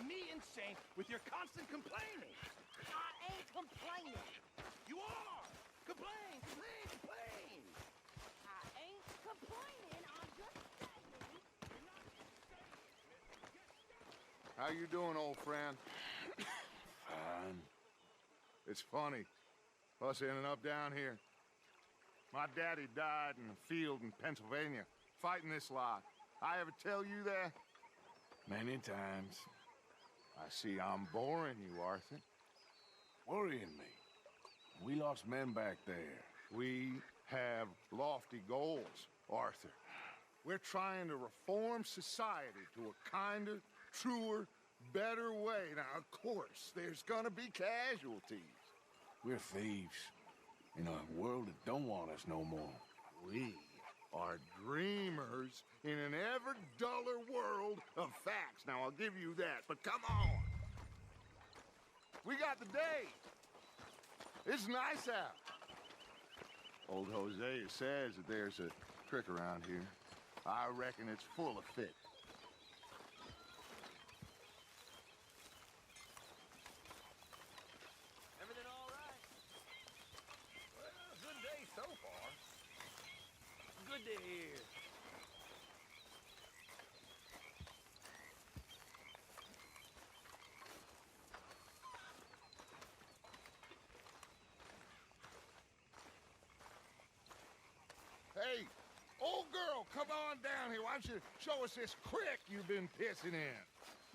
me insane with your constant complaining. I ain't complaining. You are! Complain, complain, complain! I ain't complaining. I'm just saying. How you doing, old friend? Fine. It's funny, us ending up down here. My daddy died in a field in Pennsylvania, fighting this lot. I ever tell you that? Many times. I see I'm boring you, Arthur. Worrying me. We lost men back there. We have lofty goals, Arthur. We're trying to reform society to a kinder, truer, better way. Now, of course, there's gonna be casualties. We're thieves in a world that don't want us no more. We are dreamers in an ever duller world of facts. Now, I'll give you that, but come on. We got the day. It's nice out. Old Hosea says that there's a trick around here. I reckon it's full of fit. Everything all right? Well, good day so far. Good to hear. Hey, old girl, come on down here. Why don't you show us this creek you've been pissing in?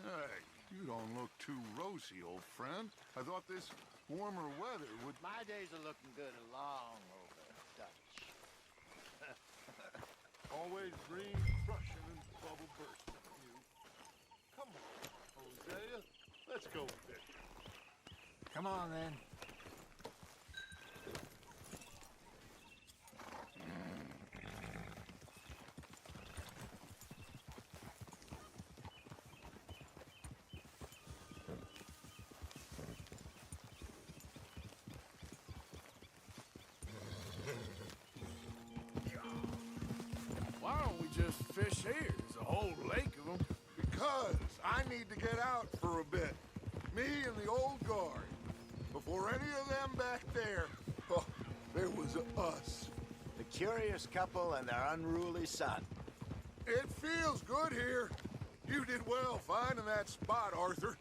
Hey, you don't look too rosy, old friend. I thought this warmer weather would... My days are looking good along over Dutch. Always green, crushing, and bubble bursting. You. Come on, Hosea. Let's go fishing. Come on, then. Why don't we just fish here? There's a whole lake of them. Because I need to get out for a bit. Me and the old guard. Before any of them back there, oh, there was us. The curious couple and their unruly son. It feels good here. You did well finding that spot, Arthur.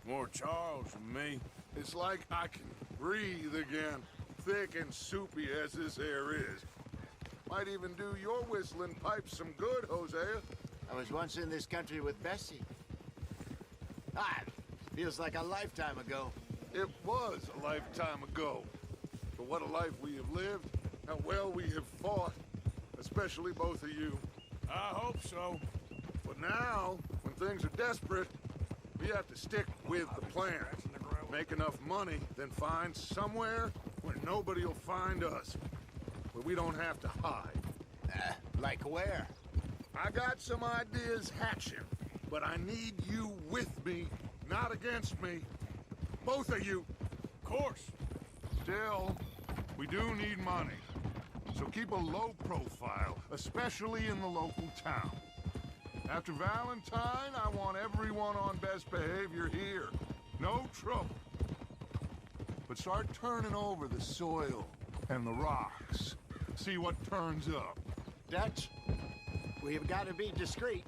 More Charles than me. It's like I can breathe again, thick and soupy as this air is. Might even do your whistling pipes some good, Hosea. I was once in this country with Bessie. Ah, feels like a lifetime ago. It was a lifetime ago. But what a life we have lived, how well we have fought, especially both of you. I hope so. But now, when things are desperate, we have to stick with the plan. Make enough money, then find somewhere where nobody will find us. Where we don't have to hide. Like where? I got some ideas hatching, but I need you with me, not against me. Both of you. Of course. Still, we do need money. So keep a low profile, especially in the local town. After Valentine, I want everyone on best behavior here. No trouble. But start turning over the soil and the rocks. See what turns up. Dutch, we've got to be discreet.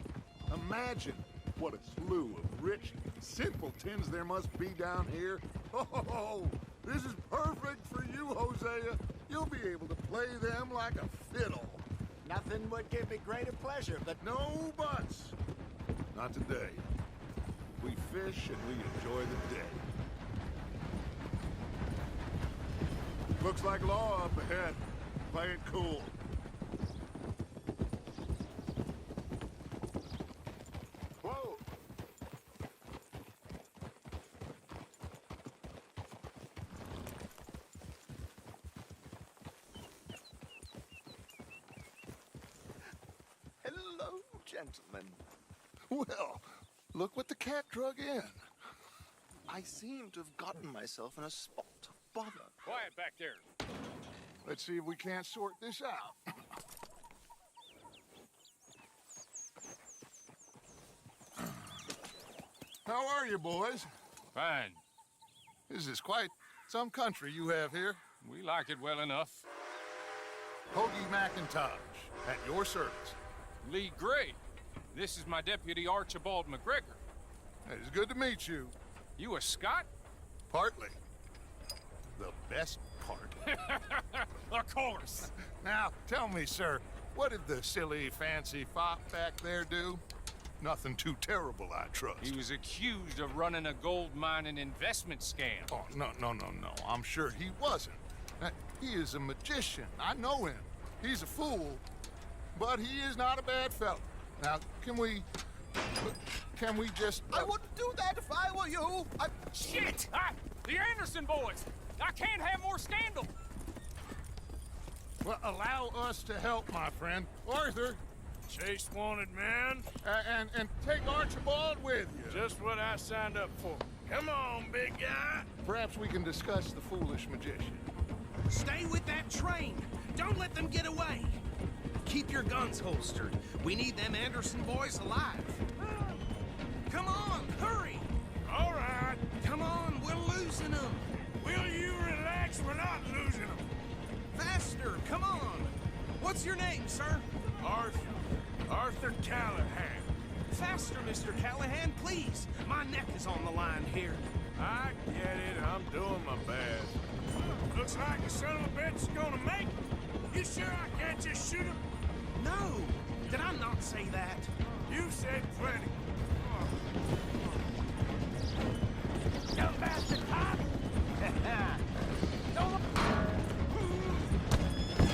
Imagine what a slew of rich simpletons there must be down here. Oh, this is perfect for you, Hosea. You'll be able to play them like a fiddle. Nothing would give me greater pleasure, but No buts. Not today. We fish and we enjoy the day. Looks like law up ahead. Play it cool. whoa. Hello, gentlemen. Well, look what the cat drug in. I seem to have gotten myself in a spot of bother. Quiet back there. Let's see if we can't sort this out. How are you, boys? Fine. This is quite some country you have here. We like it well enough. Hoagie McIntosh, at your service. Lee Gray. This is my deputy Archibald McGregor. It's good to meet you. You a Scot? Partly. The best part. Of course. Now, tell me, sir, what did the silly, fancy fop back there do? Nothing too terrible, I trust. He was accused of running a gold mining investment scam. Oh, no. I'm sure he wasn't. He is a magician. I know him. He's a fool, but he is not a bad fellow. Now, can we just... I wouldn't do that if I were you. Shit! The Anderson boys! I can't have more scandal! Well, allow us to help, my friend. Arthur, Chase wanted man. and take Archibald with you. Just what I signed up for. Come on, big guy. Perhaps we can discuss the foolish magician. Stay with that train. Don't let them get away. Keep your guns holstered. We need them Anderson boys alive. Come on, hurry. All right. Come on, we're losing them. Will you relax? We're not losing them. Faster, come on. What's your name, sir? Arthur Callahan. Faster, Mr. Callahan, please. My neck is on the line here. I get it. I'm doing my best. Looks like the son of a bitch is gonna make it. You sure I can't just shoot him? No, did I not say that? You said plenty. You bastard cop!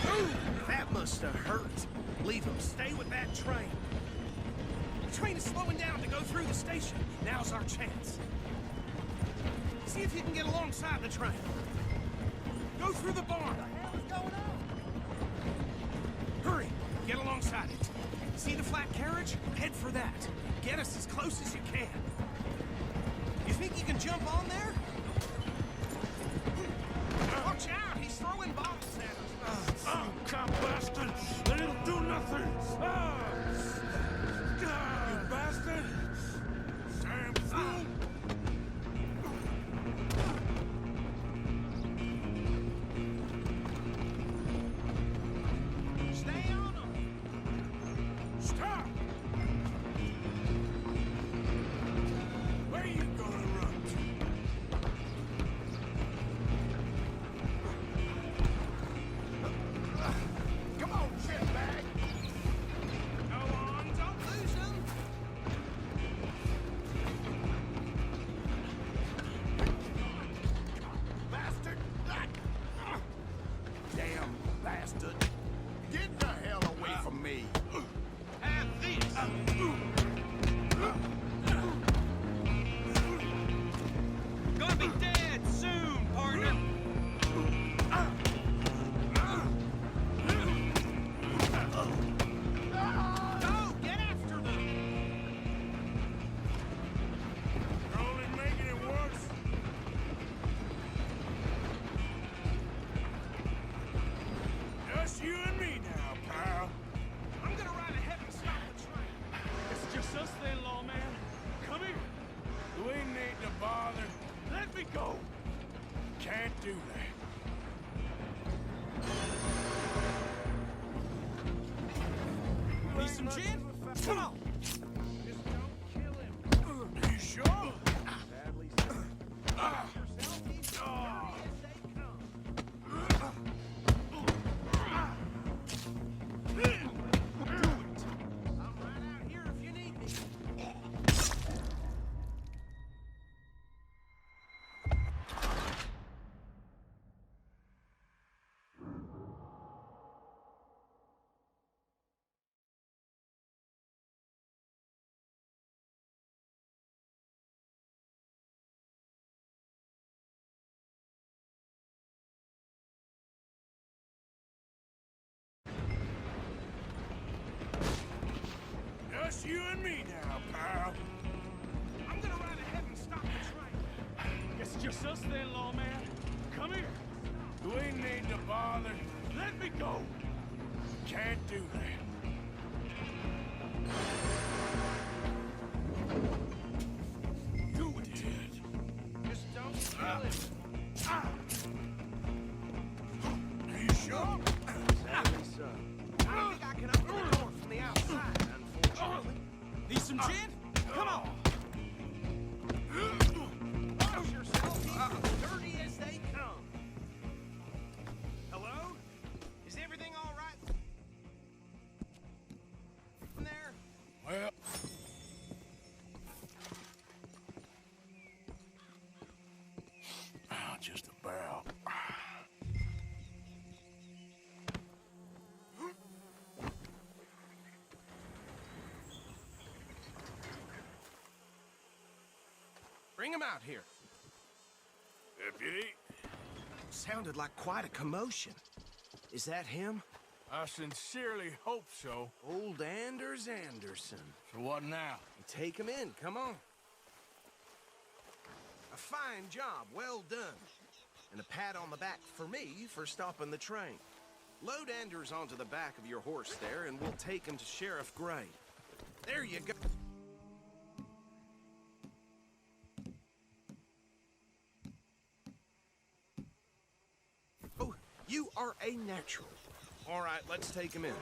Ooh, that must have hurt. Leave him. Stay with that train. The train is slowing down to go through the station. Now's our chance. See if you can get alongside the train. Go through the barn. What the hell is going on? Hurry, get alongside it. See the flat carriage? Head for that. Get us as close as you can. You think you can jump on there? Watch out, he's throwing bottles at us. Oh, cop bastard! It'll do nothing! You bastard! Damn fool! Stay on him. Stop! Where are you gonna run to? Come on, shitbag! Go on, don't lose him. Bastard! Damn bastard. Get the hell away from me. Have this. Gonna be dead soon, partner. Go, get after them. You're only making it worse. Just you and me now, pal. I'm gonna ride ahead and stop the train. It's just us then, lawman. Come here. We need to bother. Let me go. Can't do that. Need some gin? Come on. Just don't kill him. You sure? I'm right out here if you need me. Just you and me now, pal. I'm gonna ride ahead and stop the train. It's just us then, lawman. Come here. We need to bother. Let me go. Can't do that. Are you sure? Sadly so. I think I can open the door from the outside, unfortunately. Need some gin? Come on! Watch yourself, he's as dirty as they come. Hello? Is everything all right? In there? Well, just about. Bring him out here. Deputy, Sounded like quite a commotion. Is that him? I sincerely hope so. Old Anders Anderson. So what now? Take him in, come on. A fine job, well done. And a pat on the back for me for stopping the train. Load Anders onto the back of your horse there, and we'll take him to Sheriff Gray. There you go. Oh, you are a natural. All right, let's take him in.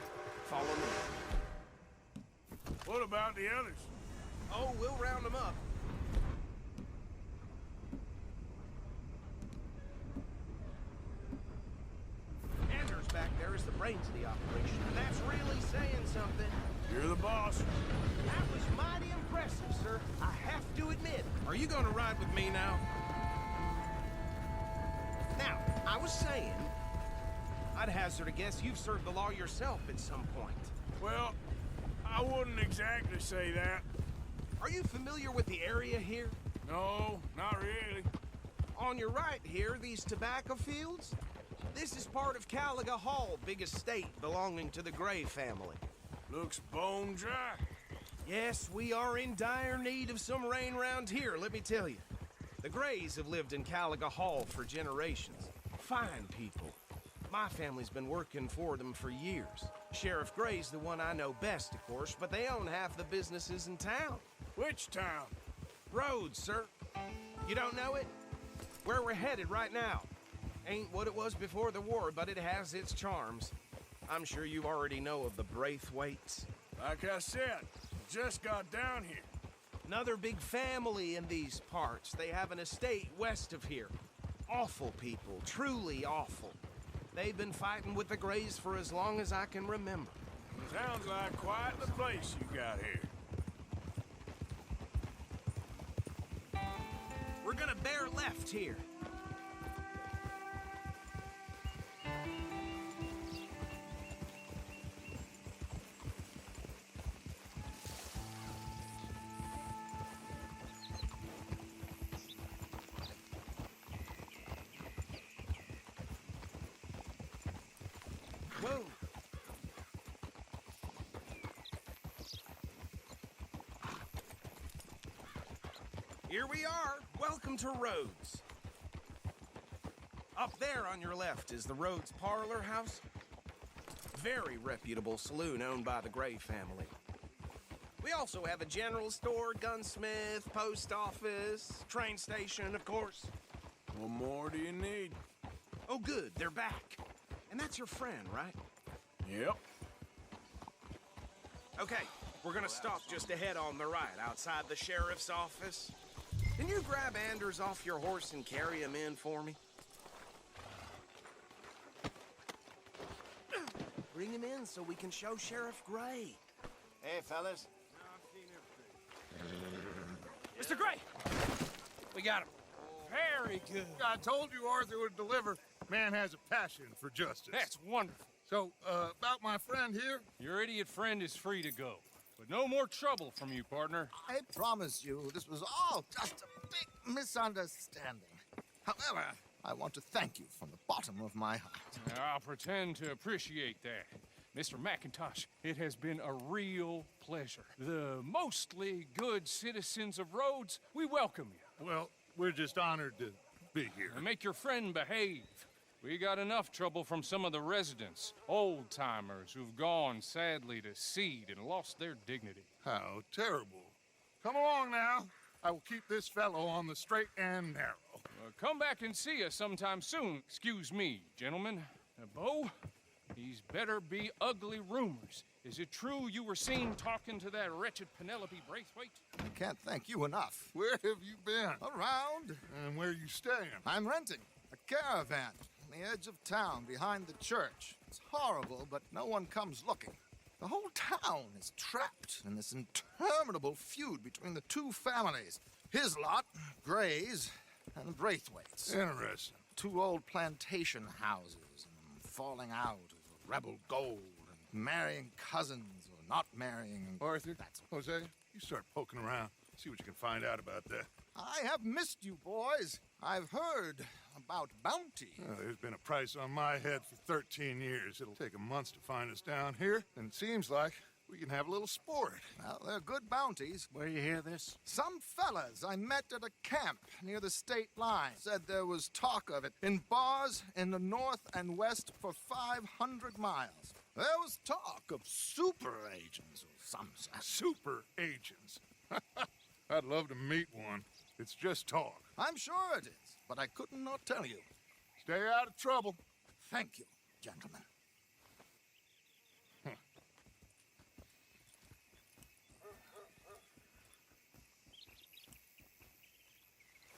Follow me. What about the others? Oh, we'll round them up. Anders back there is the brains of the operation, and that's really saying something. You're the boss. That was mighty impressive, sir. I have to admit. Are you going to ride with me now? Now, I was saying, I'd hazard a guess you've served the law yourself at some point. Well, I wouldn't exactly say that. Are you familiar with the area here? No, not really. On your right here, these tobacco fields? This is part of Caliga Hall, big estate belonging to the Gray family. Looks bone dry. Yes, we are in dire need of some rain round here, let me tell you. The Grays have lived in Caliga Hall for generations. Fine people. My family's been working for them for years. Sheriff Gray's the one I know best, of course, but they own half the businesses in town. Which town? Rhodes, sir. You don't know it? Where we're headed right now. Ain't what it was before the war, but it has its charms. I'm sure you already know of the Braithwaites. Like I said, just got down here. Another big family in these parts. They have an estate west of here. Awful people, truly awful. They've been fighting with the Grays for as long as I can remember. Sounds like quite the place you got here. We're gonna bear left here. Whoa. Here we are. Welcome to Rhodes. Up there on your left is the Rhodes Parlor House. Very reputable saloon owned by the Gray family. We also have a general store, gunsmith, post office, train station, of course. What more do you need? Oh, good, they're back. And that's your friend, right? Yep. Okay, we're gonna stop just ahead on the right, outside the sheriff's office. Can you grab Anders off your horse and carry him in for me? Bring him in so we can show Sheriff Gray. Hey, fellas. Mr. Gray! We got him. Very good. I told you Arthur would deliver. Man has a passion for justice. That's wonderful. So, about my friend here? Your idiot friend is free to go. But no more trouble from you, partner. I promise you, this was all just a big misunderstanding. However, I want to thank you from the bottom of my heart. I'll pretend to appreciate that. Mr. McIntosh, it has been a real pleasure. The mostly good citizens of Rhodes, we welcome you. Well, we're just honored to be here. And make your friend behave. We got enough trouble from some of the residents, old-timers who've gone, sadly, to seed and lost their dignity. How terrible. Come along now. I will keep this fellow on the straight and narrow. Come back and see us sometime soon. Excuse me, gentlemen. Bo, these better be ugly rumors. Is it true you were seen talking to that wretched Penelope Braithwaite? I can't thank you enough. Where have you been? Around. And where you staying? I'm renting a caravan on the edge of town behind the church. It's horrible, but no one comes looking. The whole town is trapped in this interminable feud between the two families. His lot, Gray's, and Braithwaite's. Interesting. Two old plantation houses, and falling out over rebel gold, and marrying cousins or not marrying. Arthur, That's Jose, you start poking around. See what you can find out about that. I have missed you, boys. I've heard about bounty. There's been a price on my head for 13 years. It'll take 'em months to find us down here, and it seems like we can have a little sport. Well, they're good bounties. Where you hear this? Some fellas I met at a camp near the state line said there was talk of it in bars in the north and west for 500 miles. There was talk of super agents or some such. Super agents. I'd love to meet one. It's just talk. I'm sure it is, but I could not tell you. Stay out of trouble. Thank you, gentlemen.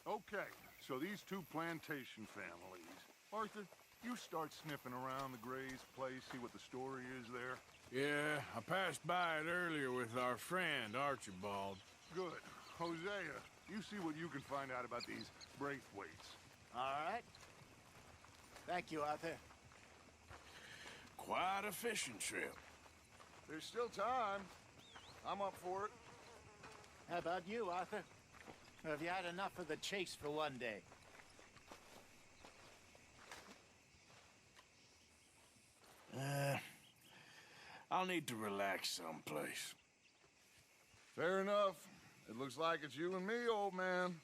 Okay, so these two plantation families. Arthur, you start sniffing around the Gray's place, see what the story is there. Yeah, I passed by it earlier with our friend, Archibald. Good. Hosea, you see what you can find out about these Braithwaites. All right. Thank you, Arthur. Quite a fishing trip. There's still time. I'm up for it. How about you, Arthur? Or have you had enough of the chase for one day? I'll need to relax someplace. Fair enough. It looks like it's you and me, old man.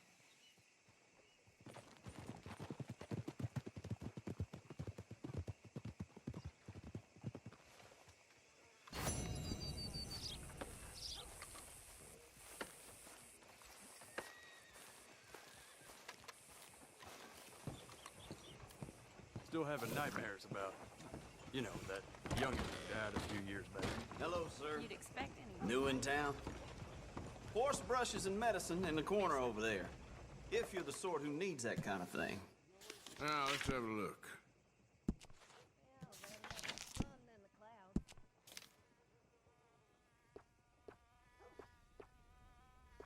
Still having nightmares about, you know, that youngin' who died a few years back. Hello, sir. You'd expect anyone. New in town? Horse brushes and medicine in the corner over there. If you're the sort who needs that kind of thing. Now, let's have a look. Well, rather have the sun than the clouds.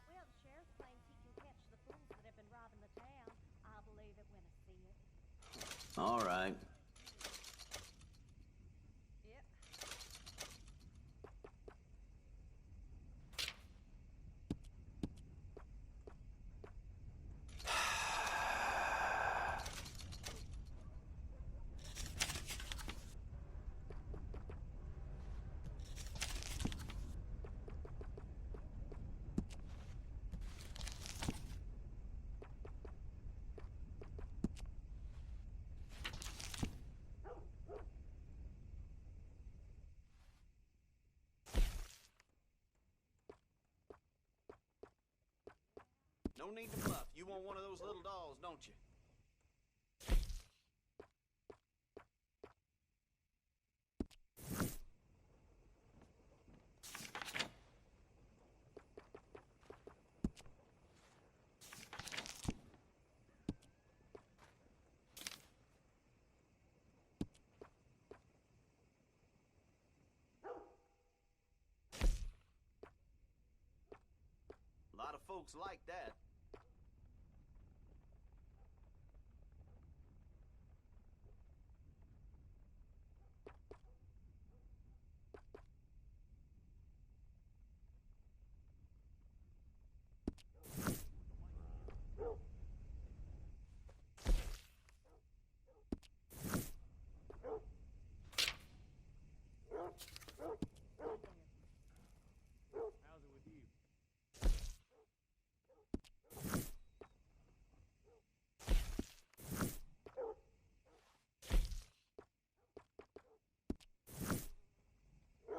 Well, the sheriff claims he can catch the fools that have been robbing the town. I'll believe it when I see it. All right. Yep. No need to bluff. You want one of those little dolls, don't you? A lot of folks like that. How's it with you?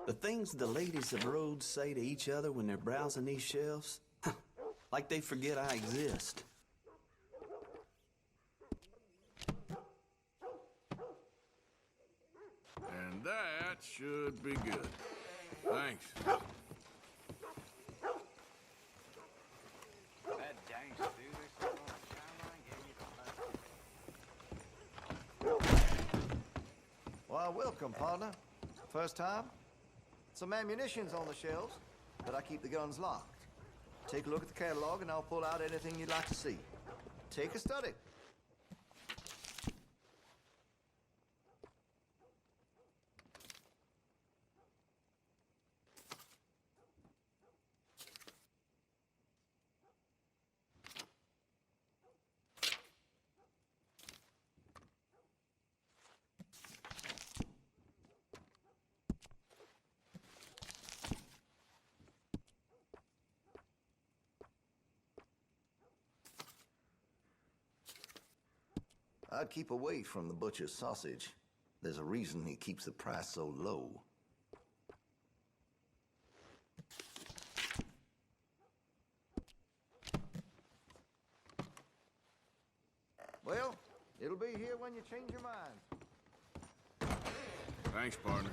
The things the ladies of Rhodes say to each other when they're browsing these shelves, Like they forget I exist. And that should be good. Thanks. That dang stupid son of a Caroline gave me the Well, welcome, partner. First time? Some ammunition's on the shelves, but I keep the guns locked. Take a look at the catalog and I'll pull out anything you'd like to see. Take a study. I'd keep away from the butcher's sausage. There's a reason he keeps the price so low. Well, it'll be here when you change your mind. Thanks, partner.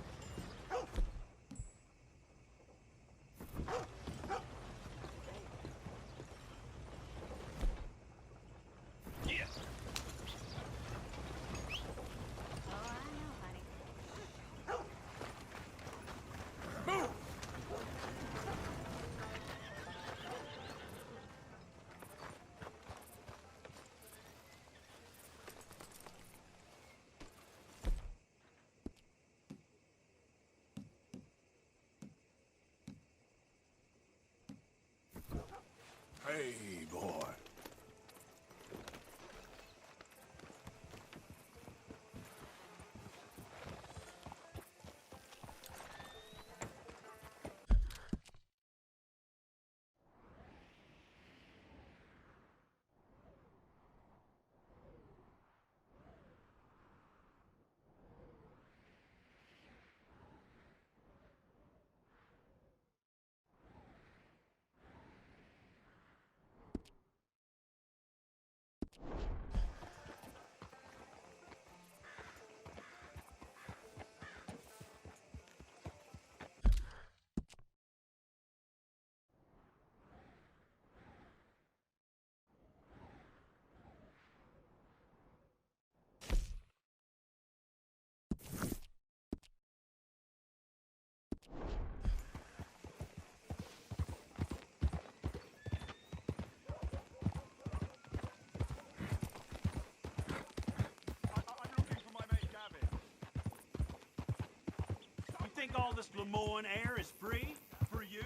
Hey, boy. Think all this Lemoyne air is free for you?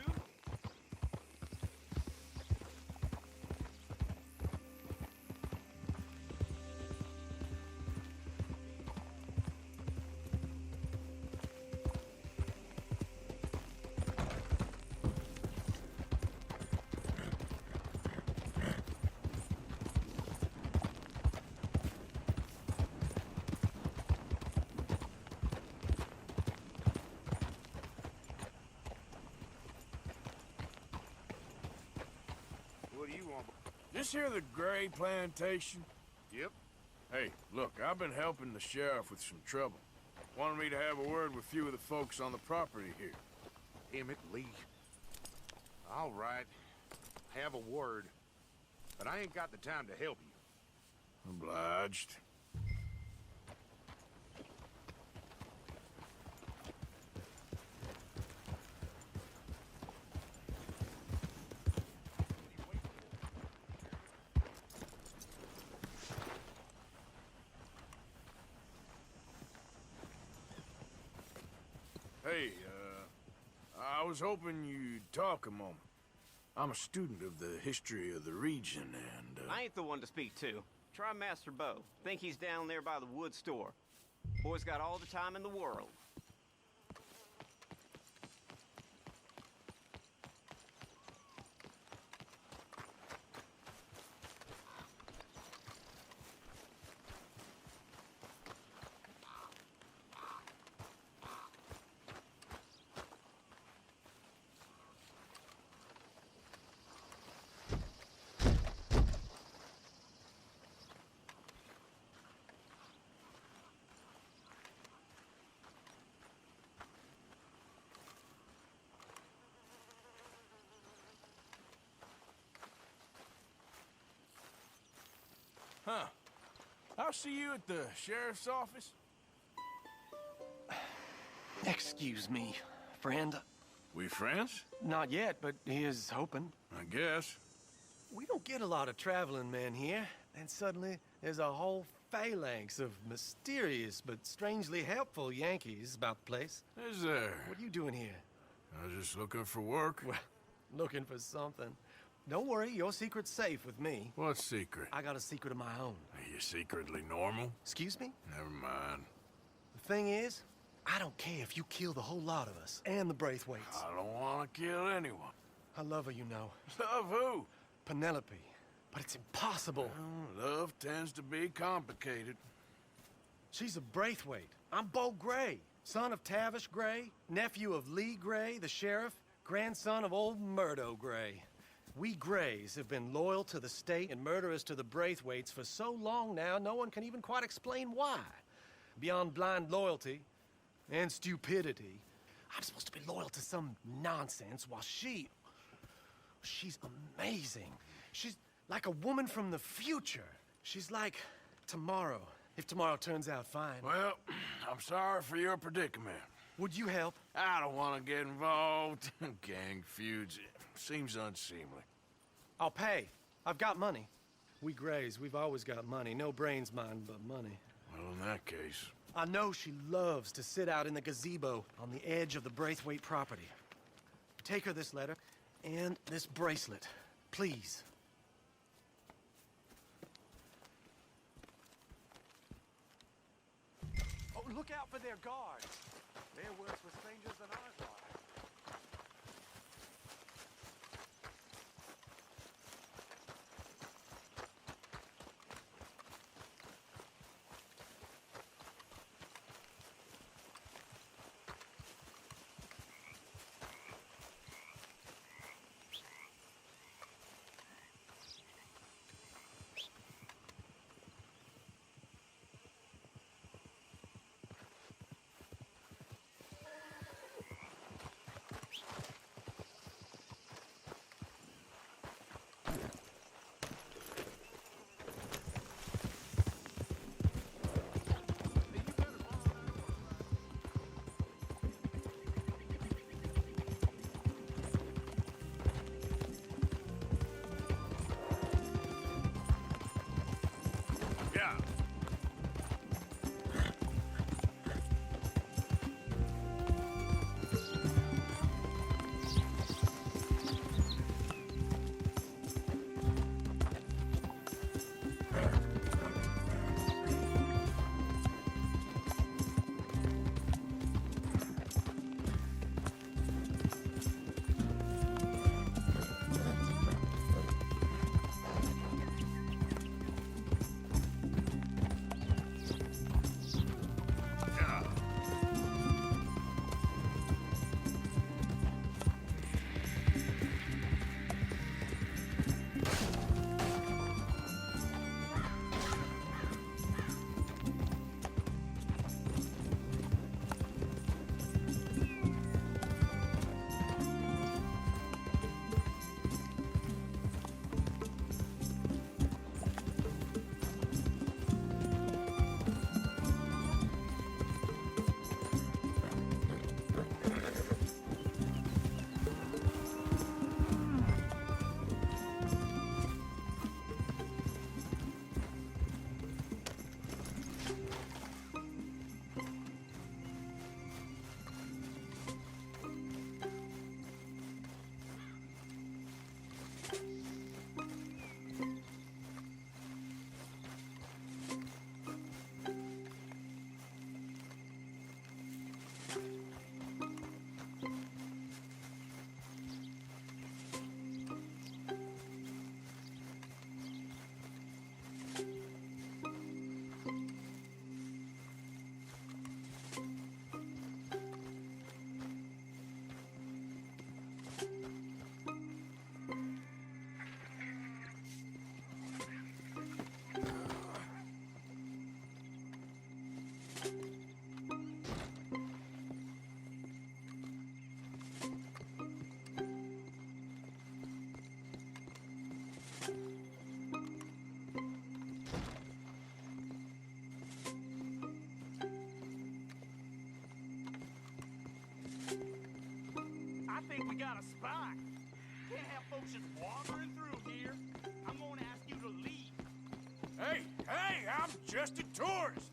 This here the Gray Plantation? Yep. Hey, look, I've been helping the sheriff with some trouble. Wanted me to have a word with a few of the folks on the property here. Emmett Lee. All right. Have a word. But I ain't got the time to help you. Obliged. Hey, I was hoping you'd talk a moment. I'm a student of the history of the region, and, I ain't the one to speak to. Try Master Bo. Think he's down there by the wood store. Boy's got all the time in the world. Huh. I'll see you at the sheriff's office. Excuse me, friend. We friends? Not yet, but he is hoping. I guess. We don't get a lot of traveling men here, and suddenly there's a whole phalanx of mysterious but strangely helpful Yankees about the place. Is there? What are you doing here? I was just looking for work. Well, looking for something. Don't worry, your secret's safe with me. What secret? I got a secret of my own. Are you secretly normal? Excuse me? Never mind. The thing is, I don't care if you kill the whole lot of us and the Braithwaites. I don't want to kill anyone. I love her, you know. Love who? Penelope. But it's impossible. Well, love tends to be complicated. She's a Braithwaite. I'm Bo Gray, son of Tavish Gray, nephew of Lee Gray, the sheriff, grandson of old Murdo Gray. We Grays have been loyal to the state and murderous to the Braithwaites for so long now, no one can even quite explain why. Beyond blind loyalty and stupidity, I'm supposed to be loyal to some nonsense while she's amazing. She's like a woman from the future. She's like tomorrow, if tomorrow turns out fine. Well, I'm sorry for your predicament. Would you help? I don't want to get involved. Gang feuds seems unseemly. I'll pay. I've got money. We Grays, we've always got money. No brains, mind, but money. Well, in that case... I know she loves to sit out in the gazebo on the edge of the Braithwaite property. Take her this letter and this bracelet, please. Oh, look out for their guards. They're worse with strangers than ours are. think we got a spot. Can't have folks just wandering through here. I'm gonna ask you to leave. Hey, I'm just a tourist.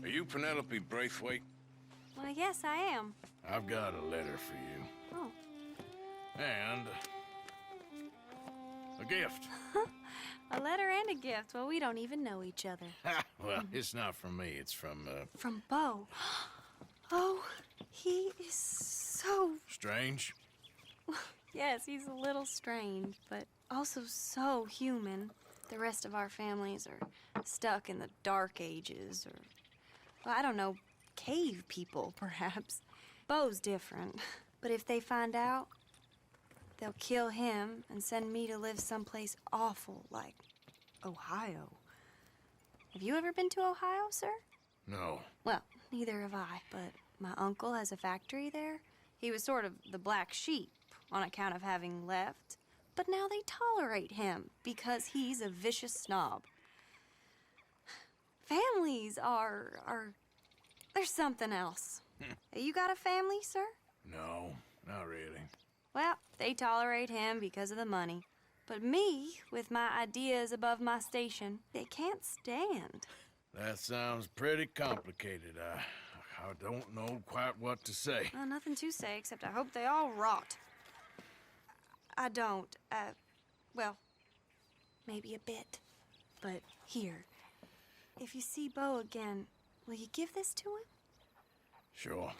Are you Penelope Braithwaite? Well, yes, I am. I've got a letter for you. Oh. And a gift. A letter and a gift. Well, we don't even know each other. Well, it's not from me. It's from, From Bo. Oh, he is so... Strange? Yes, he's a little strange, but also so human. The rest of our families are stuck in the dark ages, or, well, I don't know, cave people, perhaps. Bo's different. But if they find out, they'll kill him and send me to live someplace awful like Ohio. Have you ever been to Ohio, sir? No. Well, neither have I, but my uncle has a factory there. He was sort of the black sheep on account of having left, but now they tolerate him because he's a vicious snob. Families are there's something else. You got a family, sir? No, not really. Well, they tolerate him because of the money. But me, with my ideas above my station, they can't stand. That sounds pretty complicated. I don't know quite what to say. Well, nothing to say, except I hope they all rot. I don't, well, maybe a bit. But here, if you see Bo again, will you give this to him? Sure.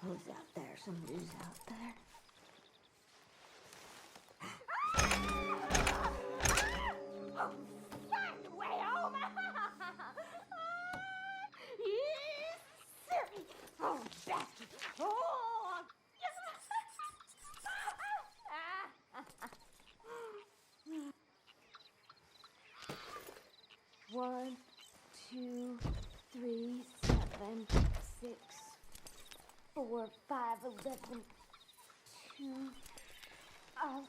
Who's out there? Somebody's out there. Oh, find a way home! Yes, sir! Oh, bastard! Oh! One, 2, 3, 7, 6. 4, 5, 11, 2,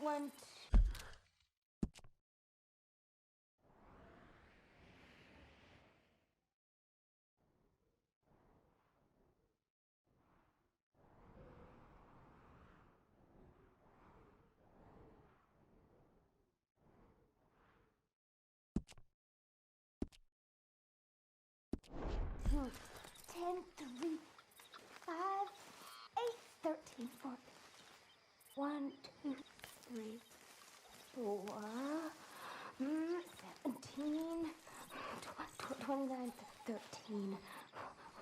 1, 2, 10, 3, 5, 8, 13, 14. 1, 2, 3, 4, 17, 29, 13.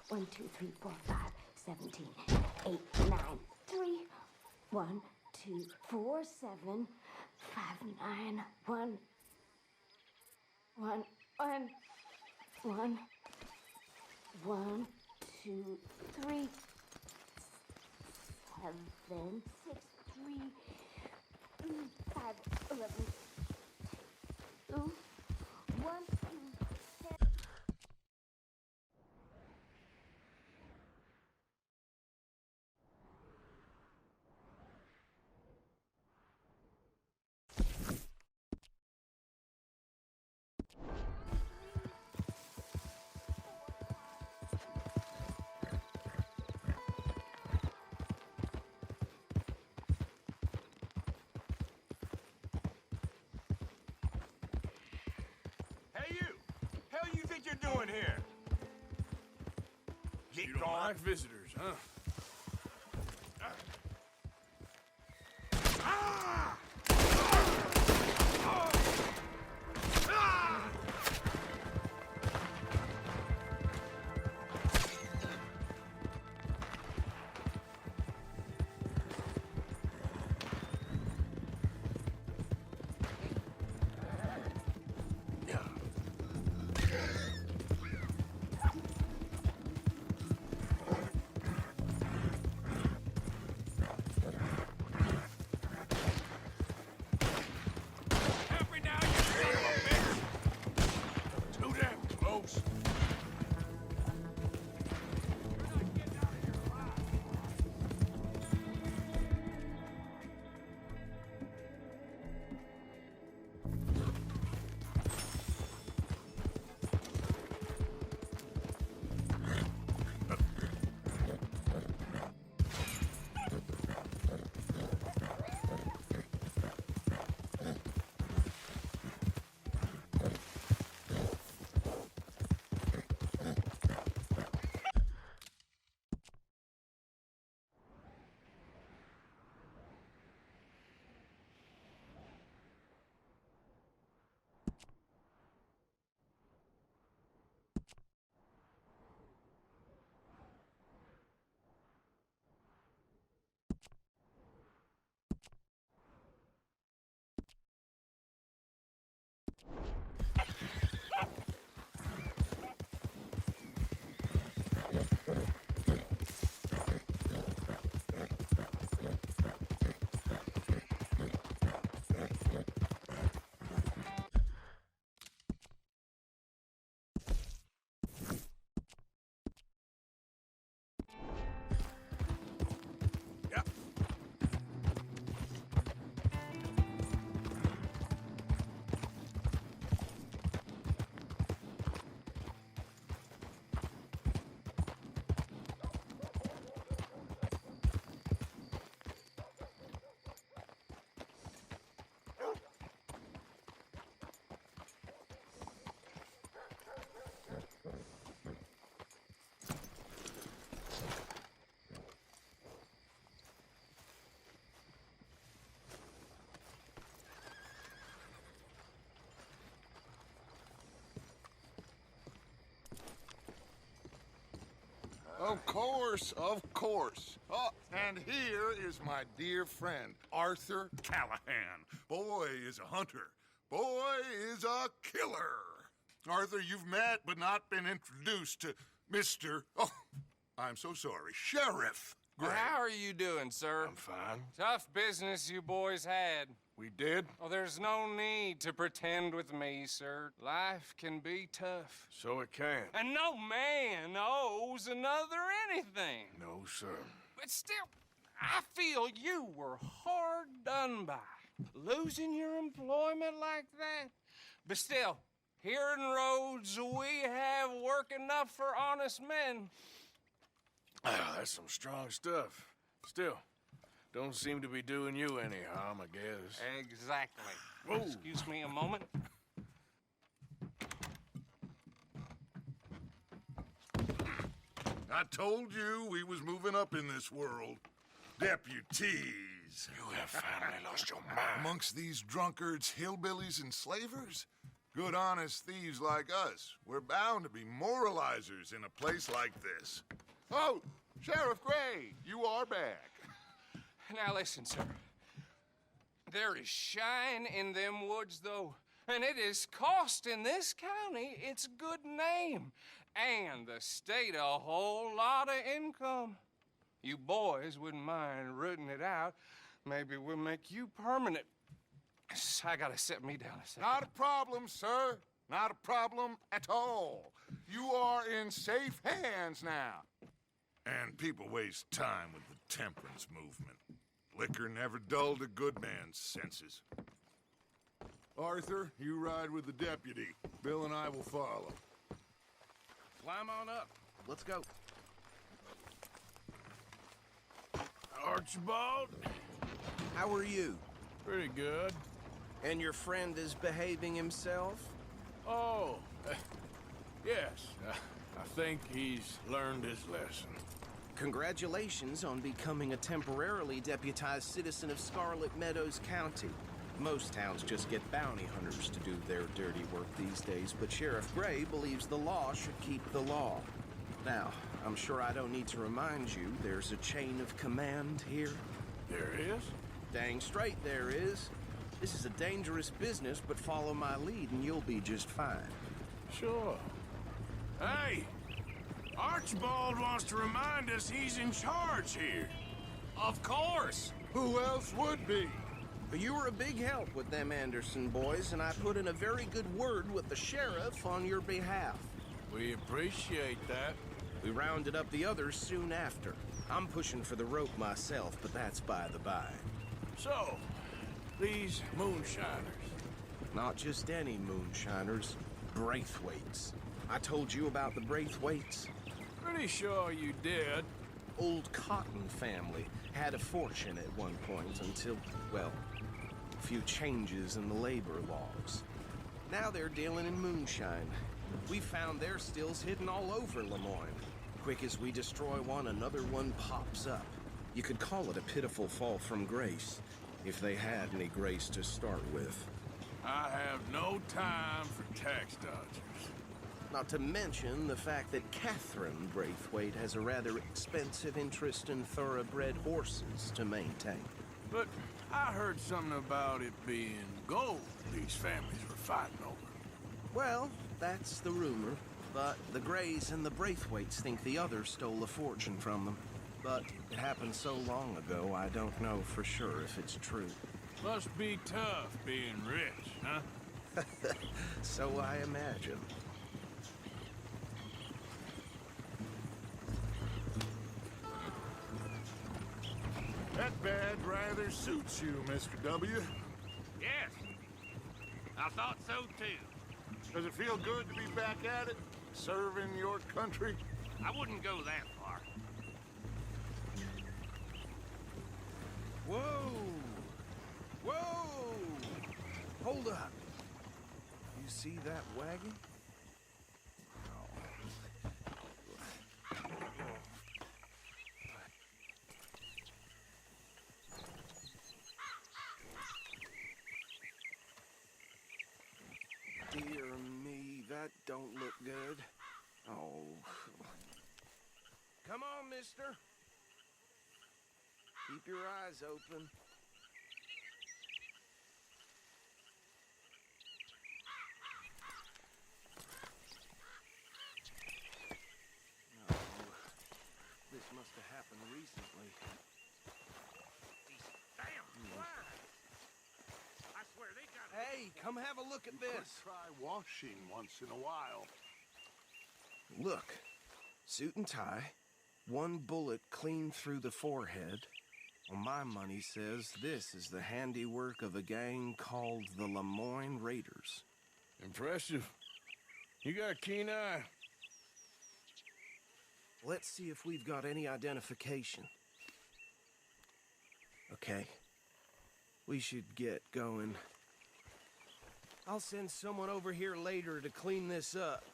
1, 2, 3, 4, 5, 17, 8, 9, 3. 1, 2, 4, 7, 5, 9, 1, 1, 1, 1, 1, 2, 3, 7, 6, 3, 5, 11, 2, 1, 2, 7. Hey, you! Hell you think you're doing here? Get You don't gone. like visitors, huh? Of course, of course. Oh, and here is my dear friend, Arthur Callahan. Boy is a hunter. Boy is a killer. Arthur, you've met but not been introduced to Mr. Oh, I'm so sorry, Sheriff Gray. How are you doing, sir? I'm fine. Tough business you boys had. We did? Oh, there's no need to pretend with me, sir. Life can be tough. So it can. And no man owes another anything. No, sir. But still, I feel you were hard done by, losing your employment like that. But still, here in Rhodes, we have work enough for honest men. Ah, that's some strong stuff. Still, don't seem to be doing you any harm, I guess. Exactly. Whoa. Excuse me a moment. I told you we was moving up in this world. Deputies. You have finally lost your mind. Amongst these drunkards, hillbillies, and slavers? Good honest thieves like us. We're bound to be moralizers in a place like this. Oh, Sheriff Gray, you are back. Now listen, sir. There is shine in them woods, though, and it is costing this county its good name and the state a whole lot of income. You boys wouldn't mind rooting it out. Maybe we'll make you permanent. I gotta sit me down a second. Not a problem, sir. Not a problem at all. You are in safe hands now. And people waste time with the temperance movement. Liquor never dulled a good man's senses. Arthur, you ride with the deputy. Bill and I will follow. Climb on up. Let's go. Archibald? How are you? Pretty good. And your friend is behaving himself? Oh, yes. I think he's learned his lesson. Congratulations on becoming a temporarily deputized citizen of Scarlet Meadows County. Most towns just get bounty hunters to do their dirty work these days, but Sheriff Gray believes the law should keep the law. Now, I'm sure I don't need to remind you there's a chain of command here. There is? Dang straight there is. This is a dangerous business, but follow my lead and you'll be just fine. Sure. Hey! Archibald wants to remind us he's in charge here. Of course! Who else would be? You were a big help with them Anderson boys, and I put in a very good word with the sheriff on your behalf. We appreciate that. We rounded up the others soon after. I'm pushing for the rope myself, but that's by the by. So, these moonshiners. Not just any moonshiners, Braithwaites. I told you about the Braithwaites. Pretty sure you did. Old Cotton family had a fortune at one point until, well, a few changes in the labor laws. Now they're dealing in moonshine. We found their stills hidden all over Lemoyne. Quick as we destroy one, another one pops up. You could call it a pitiful fall from grace, if they had any grace to start with. I have no time for tax dodgers. Not to mention the fact that Catherine Braithwaite has a rather expensive interest in thoroughbred horses to maintain. But I heard something about it being gold these families were fighting over. Well, that's the rumor. But the Grays and the Braithwaites think the others stole a fortune from them. But it happened so long ago, I don't know for sure if it's true. Must be tough being rich, huh? So I imagine. That badge rather suits you, Mr. W. Yes. I thought so, too. Does it feel good to be back at it? Serving your country? I wouldn't go that far. Whoa! Whoa! Hold up. You see that wagon? Dear me, that don't look good. Oh. Come on, mister. Keep your eyes open. No. This must have happened recently. Damn, flies! I swear they got... Hey, come have a look at this. Try washing once in a while. Look, suit and tie, One bullet clean through the forehead. Well, my money says this is the handiwork of a gang called the Lemoyne Raiders. Impressive. You got a keen eye. Let's see if we've got any identification. Okay. We should get going. I'll send someone over here later to clean this up.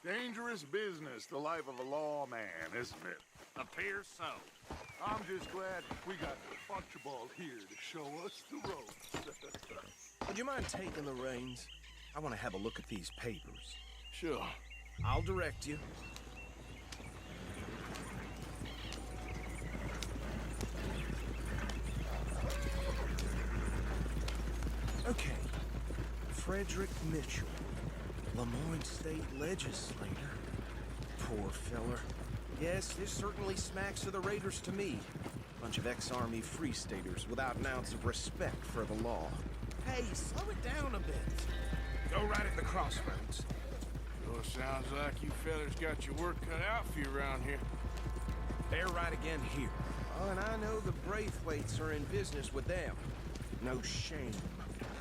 Dangerous business, the life of a lawman, isn't it? Appears so. I'm just glad we got Archibald here to show us the ropes. Would you mind taking the reins? I want to have a look at these papers. Sure. I'll direct you. Okay. Frederick Mitchell, Lemoyne State Legislator. Poor feller. Yes, this certainly smacks of the Raiders to me. Bunch of ex-Army Free Staters without an ounce of respect for the law. Hey, slow it down a bit. Go right at the crossroads. Sure sounds like you fellas got your work cut out for you around here. They're right again here. Oh, and I know the Braithwaites are in business with them. No shame.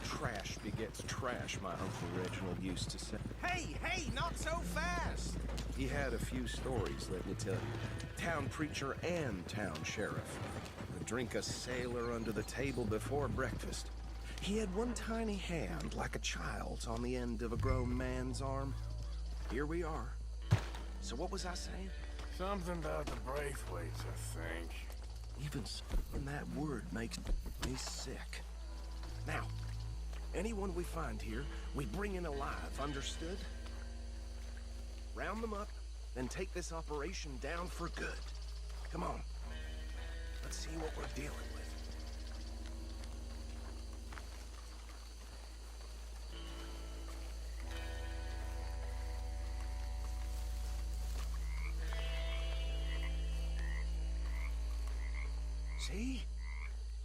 Trash begets trash, my Uncle Reginald used to say. Hey, not so fast! He had a few stories, let me tell you. Town preacher and town sheriff. Would drink a sailor under the table before breakfast. He had one tiny hand, like a child's, on the end of a grown man's arm. Here we are. So what was I saying? Something about the Braithwaites, I think. Even saying that word makes me sick. Now, anyone we find here, we bring in alive, understood? Round them up, then take this operation down for good. Come on. Let's see what we're dealing with.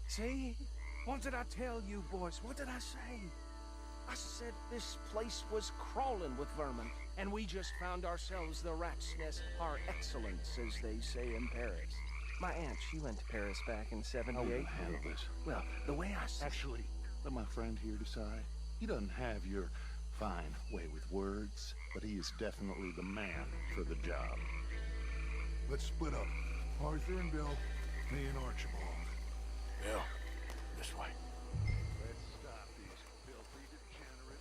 See? What did I tell you, boys? What did I say? I said this place was crawling with vermin, and we just found ourselves the rat's nest par excellence, as they say in Paris. My aunt, she went to Paris back in '78. How will you handle this? Well, the way I said... Actually, let my friend here decide. He doesn't have your fine way with words, but he is definitely the man for the job. Let's split up. Arthur and Bill, me and Archibald. Bill, this way. Let's stop these filthy, degenerate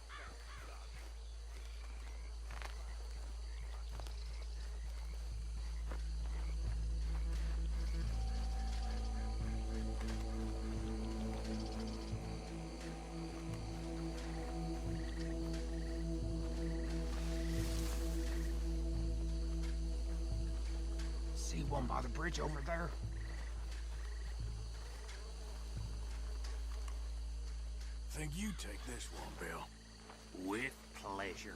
See one by the bridge over there? Think you take this one, Bill. With pleasure.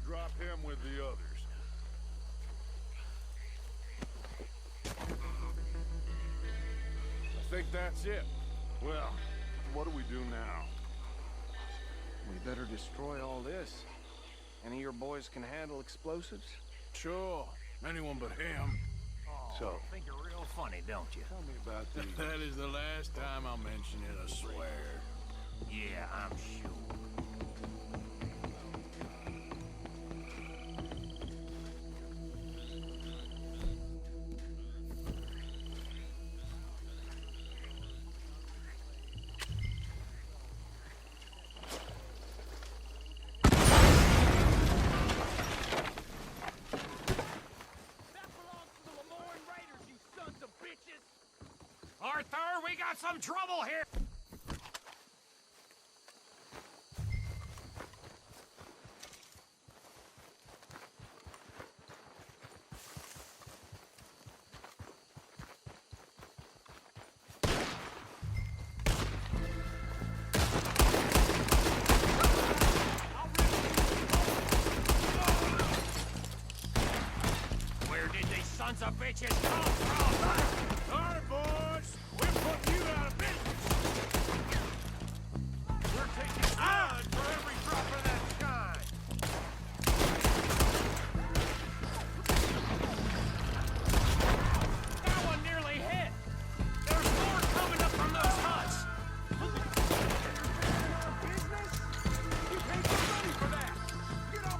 drop him with the others. I think that's it. Well, what do we do now? We better destroy all this. Any of your boys can handle explosives? Sure. Anyone but him. So, think you're real funny, don't you? Tell me about these. That is the last time I'll mention it, I swear. Yeah, I'm sure. Arthur, we got some trouble here! Where did these sons of bitches come from? All right, boys. We're putting you out of business. We're taking blood for every drop of that shine. That one nearly hit. There's more coming up from those huts. Business? You paid some money for that. Get up.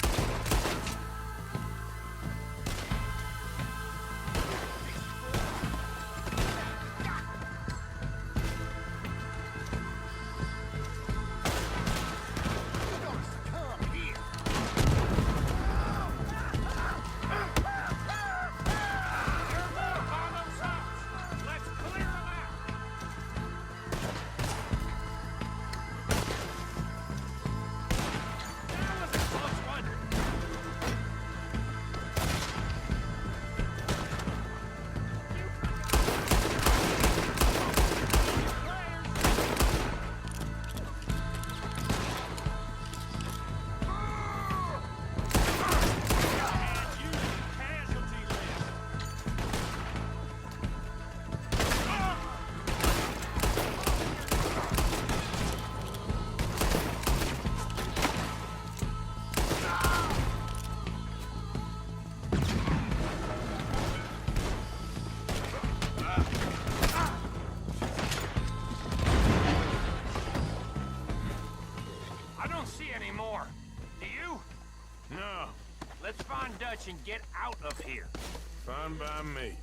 No. Let's find Dutch and get out of here. Fine by me.